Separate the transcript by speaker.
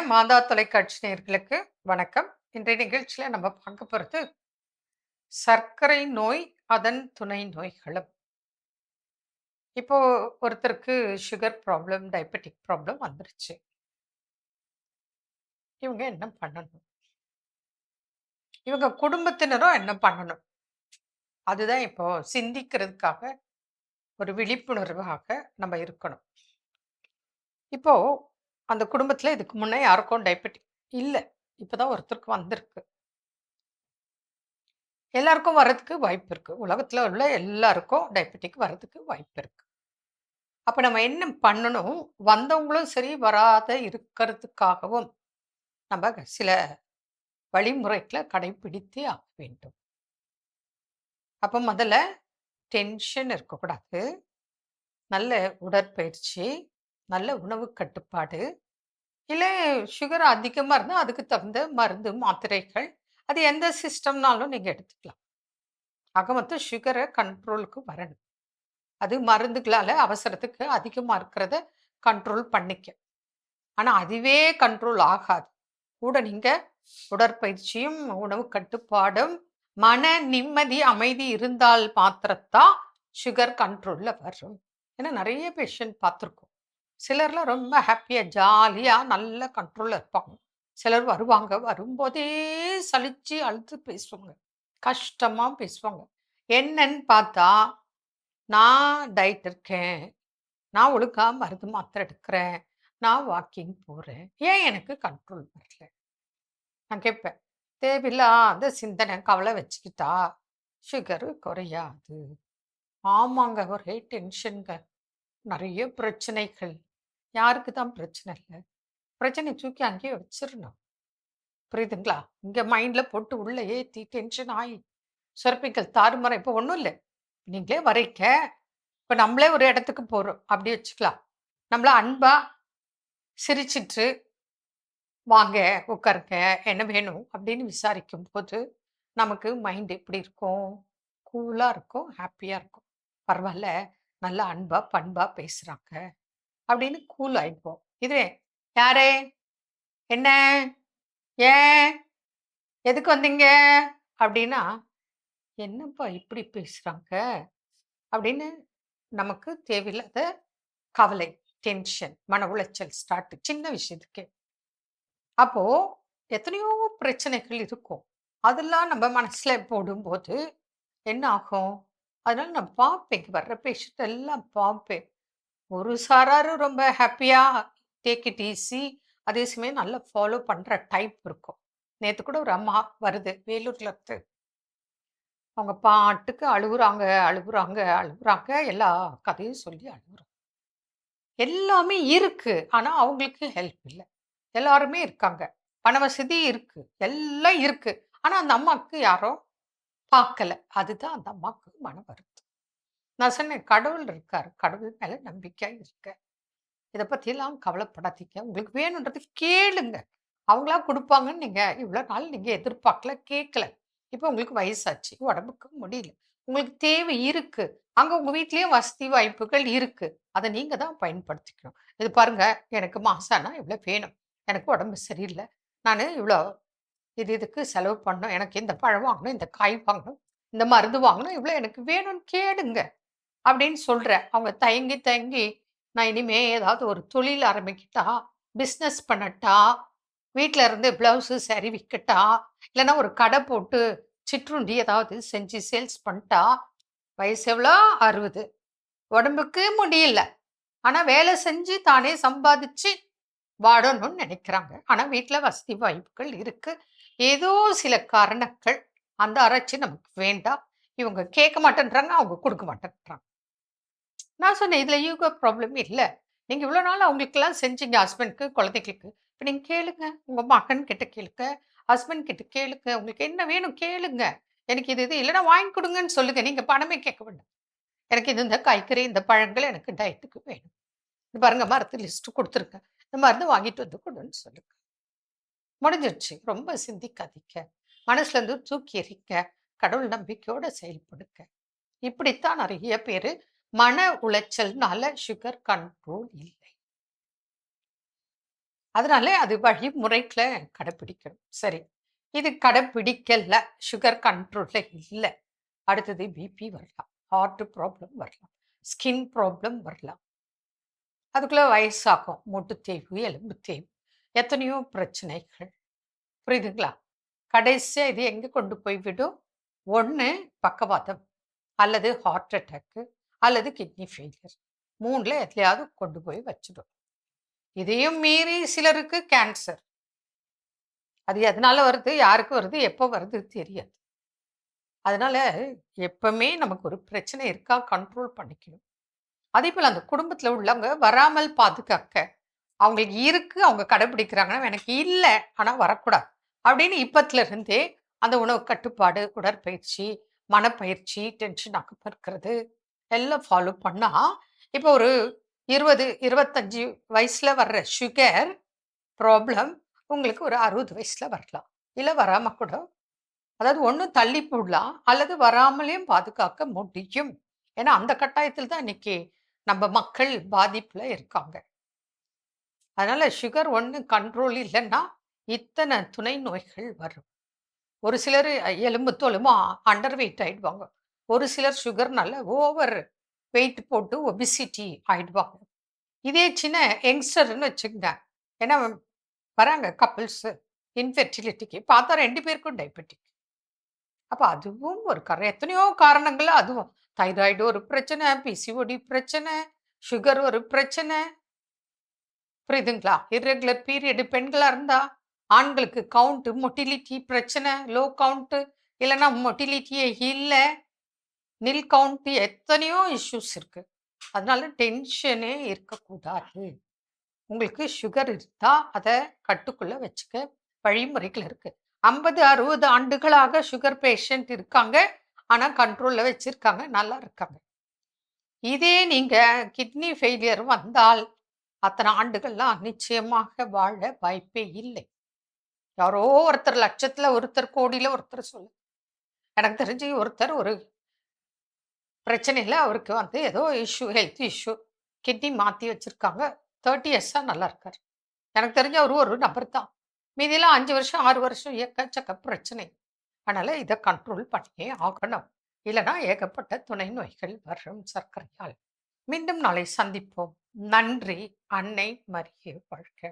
Speaker 1: மாதா தொலைக்காட்சி நேயர்களுக்கு வணக்கம். இன்றைய நிகழ்ச்சியில நம்ம பார்க்க போறது சர்க்கரை நோய், அதன் துணை நோய்களும். இப்போ ஒருத்தருக்கு சுகர் ப்ராப்ளம், டயபெட்டிக் ப்ராப்ளம் வந்துருச்சு. இவங்க என்ன பண்ணணும்? இவங்க குடும்பத்தினரும் என்ன பண்ணணும்? அதுதான் இப்போ சிந்திக்கிறதுக்காக, ஒரு விழிப்புணர்வாக நம்ம இருக்கணும். இப்போ அந்த குடும்பத்தில இதுக்கு முன்ன யாருக்கும் டயபெட்டிக் இல்ல. இப்பதான் ஒருத்தருக்கு வந்திருக்கு. எல்லாருக்கும் வர்றதுக்கு வாய்ப்பு இருக்கு. உலகத்துல உள்ள எல்லாருக்கும் டயபெட்டிக் வர்றதுக்கு வாய்ப்பு இருக்கு. அப்ப நம்ம என்ன பண்ணணும்? வந்தவங்களும் சரி, வராத இருக்கிறதுக்காகவும் நம்ம சில வழிமுறைகள கடைபிடித்தே ஆக வேண்டும். அப்ப முதல்ல டென்ஷன் இருக்கக்கூடாது. நல்ல உடற்பயிற்சி, நல்ல உணவு கட்டுப்பாடு, இல்ல சுகர் அதிகமா இருந்தா அதுக்கு தகுந்த மருந்து, மாத்திரைகள். அது எந்த சிஸ்டம்னாலும் நீங்க எடுத்துக்கலாம். ஆக மொத்தம் சுகர கண்ட்ரோலுக்கு வரணும். அது மருந்துகளால அவசரத்துக்கு அதிகமா இருக்கிறத கண்ட்ரோல் பண்ணிக்க. ஆனா அதுவே கண்ட்ரோல் ஆகாது. கூட நீங்க உடற்பயிற்சியும், உணவு கட்டுப்பாடும், மன நிம்மதி, அமைதி இருந்தால் மாத்திரத்தான் சுகர் கண்ட்ரோல்ல வரும். ஏன்னா நெறைய பேஷண்ட் பார்த்துருக்கோம். சிலர்லாம் ரொம்ப ஹேப்பியா, ஜாலியா நல்ல கண்ட்ரோல்ல இருப்பாங்க. சிலர் வருவாங்க, வரும்போதே சலிச்சு அழுத்து பேசுவாங்க. கஷ்டமா பேசுவாங்க. என்னன்னு பார்த்தா, "நான் டயட் இருக்கேன். நான் ஒழுங்கா மருந்து மாத்திரை எடுக்கிறேன். நான் வாக்கிங் போறேன். ஏன் எனக்கு கண்ட்ரோல் வரல?" நான் கேட்பேன். தேவையில்லாத சிந்தனை, கவலை வச்சுக்கிட்டா சுகரு குறையாது. ஆமாங்க. ஒரே டென்ஷன்ங்க. நெறைய பிரச்சனைகள். யாருக்கு தான் பிரச்சனை இல்ல? பிரச்சனைய தூக்கி அங்கேயே வச்சிரணும். புரியுதுங்களா? இங்க மைண்ட்ல போட்டு உள்ள ஏத்தி டென்ஷன் ஆயி, சுரப்பிகள் தாறுமாறா இப்போ ஒண்ணும் இல்ல. நீங்களே வர்றீங்க. இப்ப நம்மளே ஒரு இடத்துக்கு போறோம். அப்படி வச்சுக்கலாம். நம்மள அன்பா சிரிச்சுட்டு, "வாங்க, உட்காருங்க. என்ன வேணும்?" அப்படின்னு விசாரிக்கும்போது, நமக்கு மைண்ட் எப்படி இருக்கும்? கூலா இருக்கும், ஹேப்பியா இருக்கும். பரவால்ல, நல்லா அன்பா, பண்பா பேசுறாங்க அப்படின்னு கூல் ஆயிப்போம். இதுவே, "யாரு? என்ன? ஏன்? எதுக்கு வந்தீங்க?" அப்படின்னா, "என்னப்பா இப்படி பேசுறாங்க?" அப்படின்னு நமக்கு தேவையில்லாத கவலை, டென்ஷன், மன உளைச்சல் ஸ்டார்ட் சின்ன விஷயத்துக்கே. அப்போ எத்தனையோ பிரச்சனைகள் இருக்கும். அதெல்லாம் நம்ம மனசுல போடும்போது என்ன ஆகும்? அதனால நான் பார்ப்பேன். இங்க வர்ற பேஷண்ட் எல்லாம் பார்ப்பேன். ஒரு சாராரு ரொம்ப ஹேப்பியா டேக் இட் ஈஸி. அதே சமயம் நல்லா ஃபாலோ பண்ற டைப் இருக்கும். நேத்து கூட ஒரு அம்மா வருது வேலூர்ல இருந்து. அவங்க பாட்டுக்கு அழுவுறாங்க, அழுவுறாங்க, அழுவுறாங்க. எல்லா கதையும் சொல்லி அழுவுறாங்க. எல்லாமே இருக்கு. ஆனா அவங்களுக்கு ஹெல்ப் இல்ல. எல்லாருமே இருக்காங்க. பண வசதி இருக்கு. எல்லாம் இருக்கு. ஆனா அந்த அம்மாக்கு யாரும் பார்க்கல. அதுதான் அந்த அம்மாக்கு மன வருத்தம். நான் சொன்னேன், "கடவுள் இருக்காரு. கடவுள் மேல நம்பிக்கை இருக்கு. இத பத்திலாம் கவலைப்படாதீங்க. உங்களுக்கு வேணும்ன்றது கேளுங்க. அவங்களா குடுப்பாங்கன்னு நீங்க இவ்ளோ நாள் நீங்க எதிர்பார்க்கல, கேட்கல. இப்ப உங்களுக்கு வயசாச்சு. உடம்புக்கு முடியல. உங்களுக்கு தேவை இருக்கு. அங்க உங்க வீட்லயும் வசதி வாய்ப்புகள் இருக்கு. அத நீங்க தான் பயன்படுத்திக்கணும். இது பாருங்க, எனக்கு மாசம் ஆனா இவ்ளோ வேணும். எனக்கு உடம்பு சரியில்ல. நானு இவ்ளோ இதுக்கு செலவு பண்ணணும். எனக்கு இந்த பழம் வாங்கணும், இந்த காய் வாங்கணும், இந்த மருந்து வாங்கணும். இவ்ளோ எனக்கு வேணும்னு கேளுங்க." அப்படின்னு சொல்றேன். அவங்க தயங்கி தயங்கி, நான் இனிமே ஏதாவது ஒரு தொழில் ஆரம்பிக்கட்டா? பிசினஸ் பண்ணட்டா? வீட்ல இருந்து பிளவுஸு, சாரி விக்கட்டா? இல்லன்னா ஒரு கடை போட்டு சிற்றுண்டி ஏதாவது செஞ்சு சேல்ஸ் பண்ணட்டா? வயசு எவ்வளோ? 60. உடம்புக்கு முடியல. ஆனா வேலை செஞ்சு தானே சம்பாதிச்சு வாழணும்னு நினைக்கிறாங்க. ஆனா வீட்ல வசதி வாய்ப்புகள் இருக்கு. ஏதோ சில காரணங்கள் அந்த ஆராய்ச்சி நமக்கு வேண்டாம். இவங்க கேட்க மாட்டேன்றாங்க, அவங்க குடுக்க மாட்டேன்றாங்க. நான் சொன்னேன், "இதுல ஈகோ ப்ராப்ளம் இல்ல. நீங்க இவ்ளோ நாள் அவங்களுக்கெல்லாம் செஞ்சீங்க ஹஸ்பண்ட்க்கு, குழந்தைகளுக்கு. இப்ப நீங்க கேளுங்க. உங்க மகன் கிட்ட கேளுங்க. ஹஸ்பண்ட் கிட்ட கேளுங்க. உங்களுக்கு என்ன வேணும் கேளுங்க. எனக்கு இது இது இல்லன்னா வாங்கி குடுங்கன்னு சொல்லுங்க. நீங்க பணமே கேட்க வேண்டாம். எனக்கு இது இந்த காய்கறி, இந்த பழங்கள் எனக்கு டயட்டுக்கு வேணும். இது பாருங்க மருந்து லிஸ்ட் குடுத்துருக்கேன். இந்த மருந்து வாங்கிட்டு வந்து குடுன்னு சொல்லுங்க." முடிஞ்சிருச்சு. ரொம்ப சிந்திக்காதீங்க. மனசுல இருந்து தூக்கி எறிங்க. கடவுள் நம்பிக்கையோட செயல்படுங்க. இப்படித்தான் நெறைய பேரு மன உளைச்சல்னால சுகர் கண்ட்ரோல் இல்லை. அதனால அது வழிமுறைகள கடைப்பிடிக்கணும். சரி. இது கடைப்பிடிக்கல. சுகர் கண்ட்ரோல்ல இல்ல. அடுத்தது பிபி வரலாம். ஹார்ட் ப்ராப்ளம் வரலாம். ஸ்கின் ப்ராப்ளம் வரலாம். அதுக்குள்ள வயசாகும். மூட்டு தேய்வு, எலும்பு தேய்வு, எத்தனையோ பிரச்சனைகள். புரியுதுங்களா? கடைசியா இது எங்க கொண்டு போய் விடும்? ஒண்ணு பக்கவாதம், அல்லது ஹார்ட் அட்டாக்கு, அல்லது கிட்னி ஃபெயிலியர். 3ல எதுலயாவது கொண்டு போய் வச்சுடும். இதையும் மீறி சிலருக்கு கேன்சர். அது எதனால வருது? யாருக்கு வருது? எப்போ வருது? தெரியாது. அதனால எப்பவுமே நமக்கு ஒரு பிரச்சனை இருக்கா கண்ட்ரோல் பண்ணிக்கணும். அதேபோல அந்த குடும்பத்தில உள்ளவங்க வராமல் பாதுகாக்க, அவங்களுக்கு இருக்கு, அவங்க கடைபிடிக்கிறாங்கன்னா, எனக்கு இல்ல, ஆனா வரக்கூடாது. அப்படின்னு இப்பத்துல இருந்தே அந்த உணவு கட்டுப்பாடு, உடற்பயிற்சி, மனப்பயிற்சி, டென்ஷன் ஆகாம இருக்கிறது, எல்லாம் ஃபாலோ பண்ணா, இப்போ ஒரு 20, 25 வயசுல வர்ற சுகர் ப்ராப்ளம் உங்களுக்கு ஒரு 60 வயசுல வரலாம். இல்ல வராம கூட அதாவது ஒண்ணு தள்ளி போடலாம், அல்லது வராமலேயும் பாதுகாக்க முடியும். ஏன்னா, அந்த கட்டாயத்தில தான் இன்னைக்கு நம்ம மக்கள் பாதிப்புல இருக்காங்க. அதனால சுகர் ஒண்ணு கண்ட்ரோல் இல்லன்னா, இத்தன துணை நோய்கள் வரும். ஒரு சிலரு எலும்பு தோலுமா அண்டர் வெயிட் ஆயிடுவாங்க. ஒரு சிலர் சுகர்னால ஓவர் வெயிட் போட்டு ஒபிசிட்டி ஆயிடுவாங்க. இதே சின்ன யங்ஸ்டர்ன்னு வச்சுக்கங்க. ஏன்னா வராங்க கப்பிள்ஸு இன்ஃபெர்டிலிட்டிக்கு. பார்த்தா 2 பேருக்கும் டயபெட்டிக். அப்ப அதுவும் ஒரு எத்தனையோ காரணங்கள் அதுவும். தைராய்டு ஒரு பிரச்சனை, பிசிஓடி பிரச்சனை, சுகர் ஒரு பிரச்சனை. புரியுதுங்களா? இர்ரெகுலர் பீரியட் பெண்களா இருந்தா, ஆண்களுக்கு கவுண்ட் மொட்டிலிட்டி பிரச்சனை, லோ கவுண்ட் இல்லன்னா மொட்டிலிட்டியே இல்ல, நில் கவுண்ட் எத்தனையோ இஷ்யூஸ் இருக்கு. அதனால டென்ஷனே இருக்கக்கூடாது. உங்களுக்கு சுகர் இருந்தா, அத கட்டுக்குள்ள வச்சுக்க வழிமுறைகள் இருக்கு. 50, 60 ஆண்டுகளாக சுகர் பேஷண்ட் இருக்காங்க. ஆனா கண்ட்ரோல்ல வச்சிருக்காங்க. நல்லா இருக்காங்க. இதே நீங்க கிட்னி ஃபெயிலியர் வந்தால், அத்தன ஆண்டுகள்லாம் நிச்சயமாக வாழ வாய்ப்பே இல்லை. யாரோ ஒருத்தர் லட்சத்துல ஒருத்தர், கோடியில ஒருத்தர் எனக்கு தெரிஞ்சு ஒருத்தர் ஒரு பிரச்சனையில அவருக்கு வந்து ஏதோ இஷ்யூ, ஹெல்த் இஷ்யூ. கிட்னி மாத்தி வச்சிருக்காங்க. 30 இயர்ஸா நல்லா இருக்காரு. எனக்கு தெரிஞ்ச அவரு ஒரு நபர் தான். மீதிலாம் 5 வருஷம், 6 வருஷம் எக்கச்சக்க பிரச்சனை. அதனால இத கண்ட்ரோல் பண்ணியே ஆகணும். இல்லன்னா ஏகப்பட்ட துணை நோய்கள் வரும் சர்க்கரையால். மீண்டும் நாளை சந்திப்போம். நன்றி. அன்னை மரியே வாழ்க!